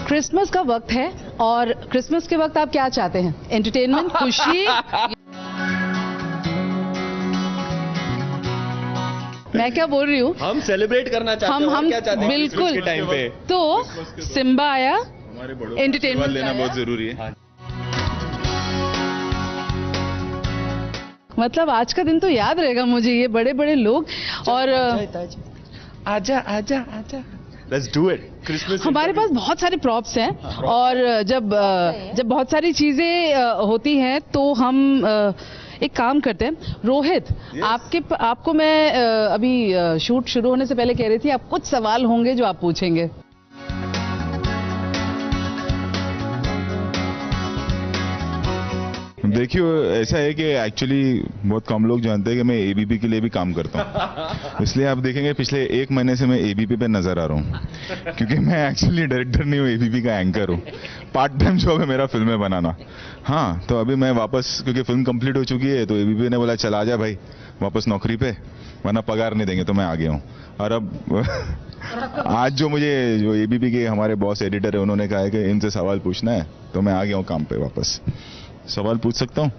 Christmas का वक्त है और क्रिसमस के वक्त आप क्या चाहते हैं? एंटरटेनमेंट, खुशी? मैं क्या बोल रही हूँ, हम सेलिब्रेट करना चाहते हैं। हम क्या चाहते हैं बिल्कुल के टाइम पे? तो सिम्बा आया, हमारे बड़ों एंटरटेनमेंट लेना आया। बहुत जरूरी है। मतलब आज का दिन तो याद रहेगा मुझे, ये बड़े बड़े लोग और आजा आजा आजा, लेट्स डू इट। क्रिसमस हमारे पास बहुत सारे प्रॉप्स हैं और जब बहुत सारी चीजें होती हैं तो हम एक काम करते हैं। रोहित, आपको मैं अभी शूट शुरू होने से पहले कह रही थी, आप कुछ सवाल होंगे जो आप पूछेंगे। देखिए, ऐसा है कि एक्चुअली बहुत कम लोग जानते हैं कि मैं एबीपी के लिए भी काम करता हूँ। इसलिए आप देखेंगे पिछले 1 महीने से मैं एबीपी पे नजर आ रहा हूँ, क्योंकि मैं एक्चुअली डायरेक्टर नहीं हूँ, एबीपी का एंकर हूँ। पार्ट टाइम जॉब है मेरा फिल्में बनाना। हाँ, तो अभी मैं वापस, क्योंकि फिल्म कंप्लीट हो चुकी है, तो एबीपी ने बोला चल आ जा भाई वापस नौकरी पे, वरना पगार नहीं देंगे, तो मैं आ गया हूँ। और अब आज जो एबीपी के हमारे बॉस एडिटर है, उन्होंने कहा है कि इनसे सवाल पूछना है, तो मैं आ गया हूँ काम पे वापस। सवाल पूछ सकता हूँ?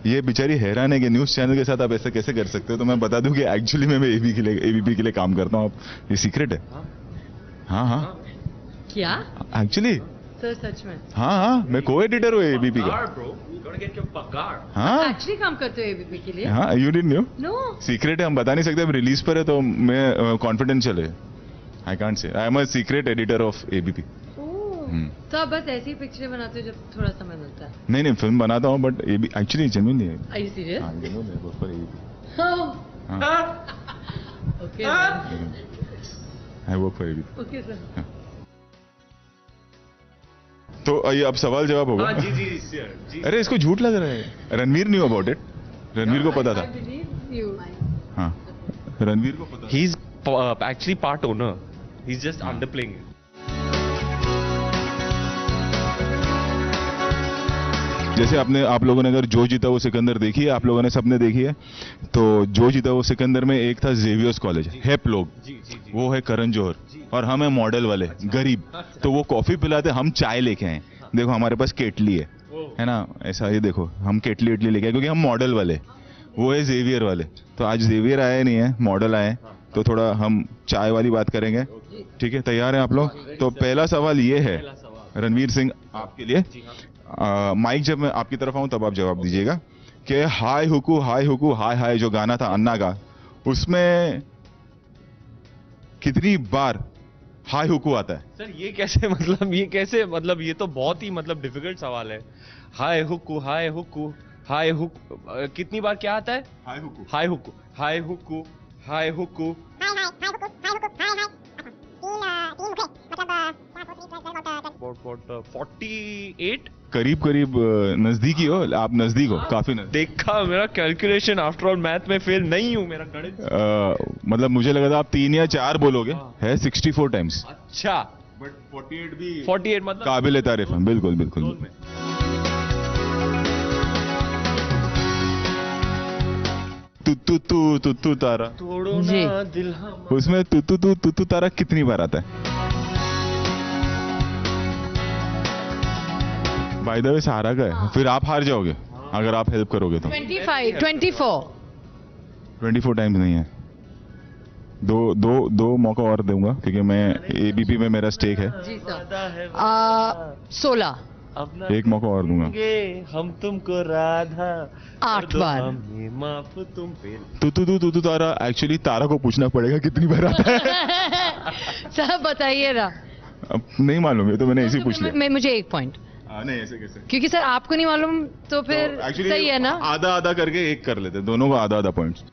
ये बेचारी हैरान है कि न्यूज चैनल के साथ आप ऐसा कैसे कर सकते हो, तो मैं बता दूं कि एक्चुअली मैं एबीपी के लिए काम करता हूँ। ये सीक्रेट है। हाँ हाँ, क्या एक्चुअली सर? सच में? हाँ, मैं को एडिटर हूँ एबीपी का। हाँ एक्चुअली काम करते हो एबीपी के लिए? हाँ, you didn't know? No. Secret है, हम बता नहीं सकते। अब रिलीज पर है तो मैं कॉन्फिडेंशियल है, I can't say. I am a secret editor of ABP. तो आप बस ऐसी पिक्चरें बनाते हो जब थोड़ा समय मिलता है? नहीं, फिल्म बनाता हूँ, बट एक्चुअली जेन्युइन है। Are you serious? हाँ, genuine है, work for ABP। Okay I work for ABP। Okay sir. तो ये अब सवाल जवाब होगा। हाँ, जी। अरे इसको झूठ लग रहा है, Ranveer knew about it. Ranveer को पता था। हाँ, रणवीर को पता था। He's actually part owner. He's just underplaying it. जैसे आप लोगों ने अगर जो जीता वो सिकंदर देखी है, आप लोगों ने सबने देखी है, तो जो जीता वो सिकंदर में एक था जेवियर्स कॉलेज, हेप लोग, वो है करण जौहर, और हम है मॉडल वाले गरीब। तो वो कॉफी पिलाते, हम चाय लेके आए। देखो हमारे पास केटली है ना, ऐसा ये देखो, हम केटली लेके आए क्योंकि हम मॉडल वाले, वो है जेवियर वाले। तो आज जेवियर आए नहीं है, मॉडल आए, तो थोड़ा हम चाय वाली बात करेंगे। ठीक है, तैयार हैं आप लोग? तो पहला सवाल ये है रणवीर सिंह आपके लिए। माइक जब मैं आपकी तरफ आऊं तब आप जवाब दीजिएगा कि हाय हुकू हाय हाय जो गाना था अन्ना का, उसमें कितनी बार हाय हुकू आता है? सर ये कैसे मतलब ये तो बहुत ही डिफिकल्ट सवाल है। हाय हुकू कितनी बार क्या आता है? हाय हुकू 48। करीब नजदीकी हो आप, नजदीक हो, काफी नजदीक। देखा, मेरा कैलकुलेशन आफ्टर ऑल मैथ में फेल नहीं हूँ, मेरा गणित। मतलब मुझे लगा था आप 3 या 4 बोलोगे। है 64 टाइम्स। अच्छा, बट 48 भी 48 मतलब काबिल तारीफ है। बिल्कुल। तू तारा, तोड़ो ना दिल हमारा। उसमें तू तारा कितनी बार आता है? बाय द वे सहारा का है, फिर आप हार जाओगे अगर आप हेल्प करोगे तो। 24 टाइम्स नहीं है, दो मौका और दूंगा क्योंकि मैं एबीपी में मेरा स्टेक है। जी सर। 16। एक मौका और दूंगा। हम तुमको राधा 8 बार। माफ तुम पे। तू तारा, एक्चुअली तारा को पूछना पड़ेगा कितनी बार आता है। सर बताइए ना। अब नहीं मालूम है तो मैंने ऐसे ही पूछ लिया। मुझे 1 पॉइंट। नहीं, ऐसे कैसे? क्योंकि सर आपको नहीं मालूम तो फिर तो सही है ना। आधा करके एक कर लेते, दोनों को आधा पॉइंट्स।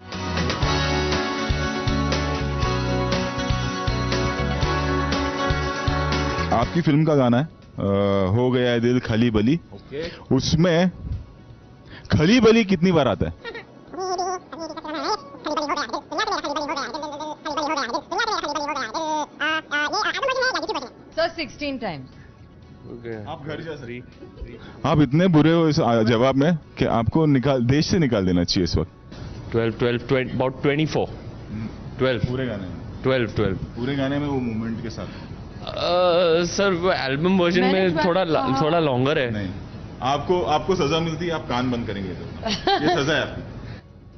आपकी फिल्म का गाना है हो गया है दिल खली बली। उसमें खली बली कितनी बार आता है? Sir 16 times. आप घर जा सकते। आप इतने बुरे हो इस जवाब में कि आपको देश से निकाल देना चाहिए इस वक्त। 12 about 24 12 पूरे गाने में 12 पूरे गाने में वो मूवमेंट के साथ सर वो एल्बम वर्जन मैंने में इस बार- थोड़ा लॉन्गर है। नहीं, आपको सजा मिलती है, आप कान बंद करेंगे तो ये सजा है आपकी।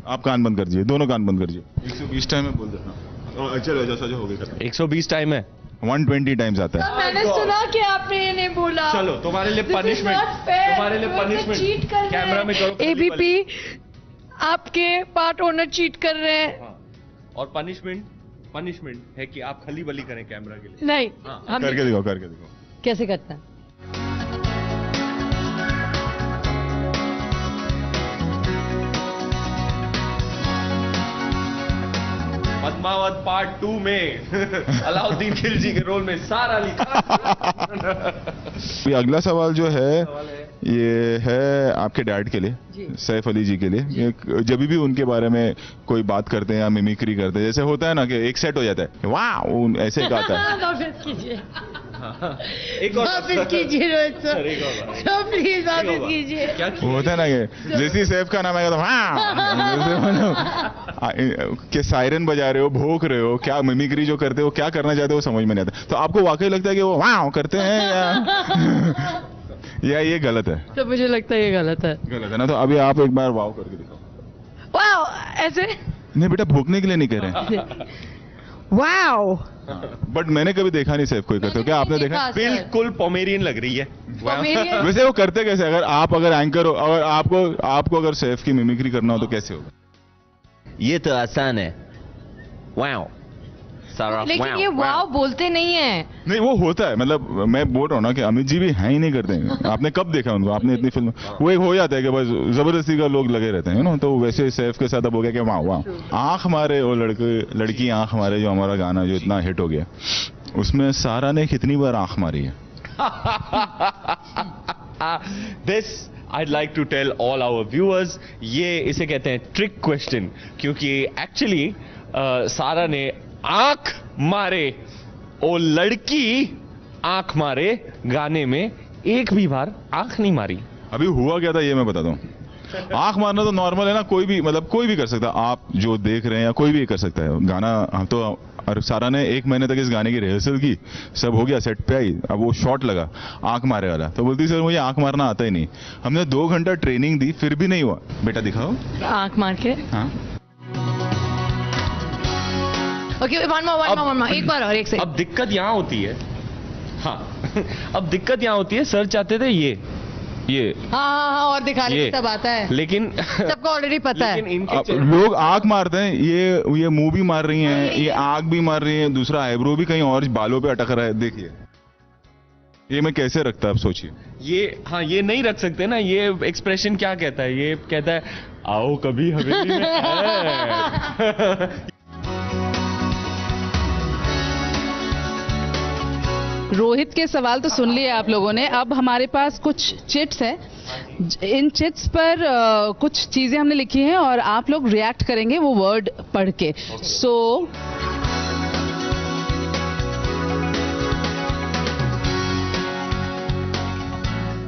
आप कान बंद कर दीजिए, दोनों कान बंद कर दीजिए। 120 टाइम में बोल देना। और चलो जैसा जो हो गया खत्म। 120 टाइम है। 120 टाइम्स आता है। मैंने सुना कि आपने ये नहीं बोला। चलो तुम्हारे लिए This is punishment, not fair. तुम्हारे लिए वो ऐसे cheat पनिशमेंट कर रहे कैमरा हैं। में करो। एबीपी आपके पार्ट ओनर चीट कर रहे हैं। हाँ। और पनिशमेंट है कि आप खली बली करें कैमरा के लिए। नहीं, हाँ। हम करके दिखाओ, करके दिखाओ। कैसे करते हैं? पद्मावत पार्ट 2 में अलाउद्दीन खिलजी के रोल में सारा अली खान। ये अगला सवाल जो है सवाल है। ये है आपके डैड के लिए, सैफ अली जी के लिए। जब भी उनके बारे में कोई बात करते हैं या मिमिक्री करते हैं, जैसे होता है ना कि एक सेट हो जाता है, वाह ऐसे गाता है। वापस कीजिए, एक और वापस कीजिए रोहित सर, सर, एक और बार। सर प्लीज एक और वापस बार। कीजिए। क्या वो होता है ना कि जैसे ही सैफ का नाम आएगा तो कि सायरन बजा रहे हो, भोंक रहे हो, क्या मिमिक्री जो करते हो, क्या करना चाहते हो, समझ में नहीं आता। तो आपको वाकई लगता है कि वो वाह करते हैं या ये गलत है? तो मुझे लगता है ये गलत है। गलत है ना। तो अभी आप एक बार वाव करके दिखाओ। वाओ, ऐसे नहीं बेटा, भोंकने के लिए नहीं कह रहे हैं। वाओ। बट मैंने कभी देखा नहीं सैफ कोई करते हो। क्या आपने देखा? बिल्कुल पोमेरियन लग रही है। पोमेरियन। वैसे वो करते कैसे? अगर एंकर हो, अगर आपको अगर सैफ की मिमिक्री करना हो तो कैसे होगा? ये तो आसान है। वाओ सारा लेकिन ये वाओ बोलते नहीं है। नहीं, वो होता है। मतलब मैं बोल रहा हूँ ना कि अमित जी भी हैं ही नहीं करते। आपने कब देखा उनको? आपने इतनी फिल्म, वो एक हो जाता है कि बस जबरदस्ती का लोग लगे रहते हैं ना। तो वैसे सैफ के साथ अब हो गया कि वाह वाह आंख मारे, वो लड़की आंख मारे, जो हमारा गाना जो इतना हिट हो गया, उसमें सारा ने कितनी बार आंख मारी है? This I'd like to tell all our viewers, ये इसे कहते हैं ट्रिक क्वेश्चन, क्योंकि एक्चुअली सारा ने आंख मारे और लड़की आंख मारे गाने में एक भी बार आंख नहीं मारी। अभी हुआ क्या था ये मैं बताता हूँ। आंख मारना तो नॉर्मल है ना, कोई भी मतलब कोई भी कर सकता है। आप जो देख रहे हैं या कोई भी कर सकता है गाना। हम तो, और सारा ने 1 महीने तक इस गाने की रिहर्सल की, सब हो गया, सेट पे आई, अब वो शॉट लगा आंख मारे वाला, तो बोलती सर मुझे आंख मारना आता ही नहीं। हमने 2 घंटा ट्रेनिंग दी, फिर भी नहीं हुआ। बेटा दिखाओ। आंख मार के। हाँ, ओके, वन मोर, एक बार और, एक से। अब दिक्कत यहाँ होती है, हाँ अब दिक्कत यहाँ होती है, सर चाहते थे ये हाँ, और दिखाने ये की सब आता है, लेकिन सबको ऑलरेडी पता है। लेकिन इनके अब लोग आंख मारते हैं, ये मुंह भी मार रही हैं, ये आंख भी मार रही है, दूसरा आईब्रो भी कहीं और बालों पे अटक रहा है। देखिए ये मैं कैसे रखता, आप सोचिए। ये नहीं रख सकते ना। ये एक्सप्रेशन क्या कहता है? ये कहता है आओ कभी हवेली में है। रोहित के सवाल तो सुन लिए आप लोगों ने। अब हमारे पास कुछ चिट्स हैं। इन चिट्स पर कुछ चीजें हमने लिखी हैं और आप लोग रिएक्ट करेंगे वो वर्ड पढ़ के। सो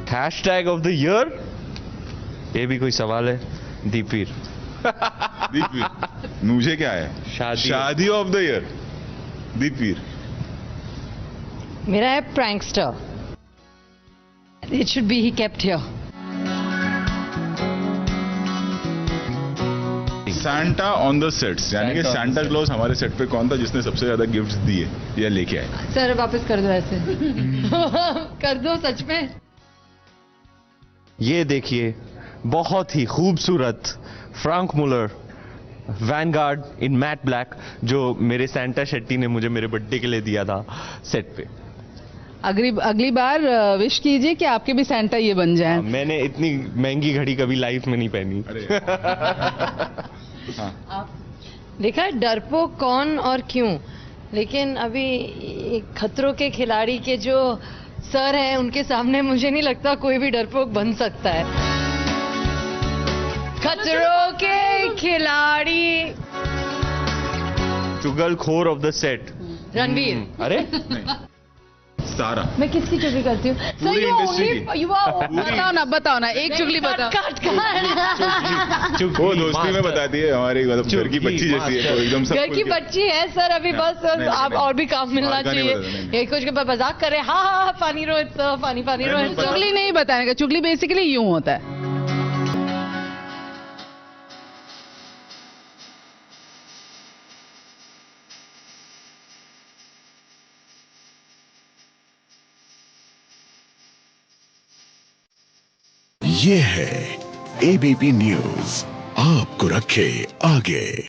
हैशटैग ऑफ द ईयर, ये भी कोई सवाल है? दीपवीर। दीपवीर मुझे क्या है? शादी ऑफ द ईयर दीपवीर। मेरा है prankster, it should be he kept here. Santa on the sets, यानी कि सैंटा क्लॉज हमारे सेट पे कौन था जिसने सबसे ज्यादा गिफ्ट्स दिए या लेके आए? सर वापस कर दो ऐसे। कर दो सच में। ये देखिए, बहुत ही खूबसूरत फ्रैंक मुलर वैनगार्ड इन मैट ब्लैक, जो मेरे सैंटा शेट्टी ने मुझे मेरे बर्थडे के लिए दिया था सेट पे। अगली बार विश कीजिए कि आपके भी सैंटा ये बन जाए। मैंने इतनी महंगी घड़ी कभी लाइफ में नहीं पहनी। हाँ। देखा डरपोक कौन और क्यों, लेकिन अभी खतरों के खिलाड़ी के जो सर हैं उनके सामने मुझे नहीं लगता कोई भी डरपोक बन सकता है। खतरों के खिलाड़ी, चुगलखोर ऑफ द सेट रणवीर। अरे तारा। मैं किसकी चुगली करती हूँ? सर पूरी you industry only you are बताओ ना एक चुगली बताओ। कट कट वो दोस्ती में बताती है हमारी, मतलब घर की बच्ची जैसी है, तो एकदम सब घर की बच्ची है सर अभी बस नहीं, आप नहीं। और भी काम मिलना और का नहीं चाहिए। बताना, नहीं। ये कुछ के मजाक करे हाँ पानी रोहित सर पानी पानी रोहित सर। चुगली नहीं बताने का, चुगली बेसिकली यूं होता है। ये है एबीपी न्यूज, आपको रखे आगे।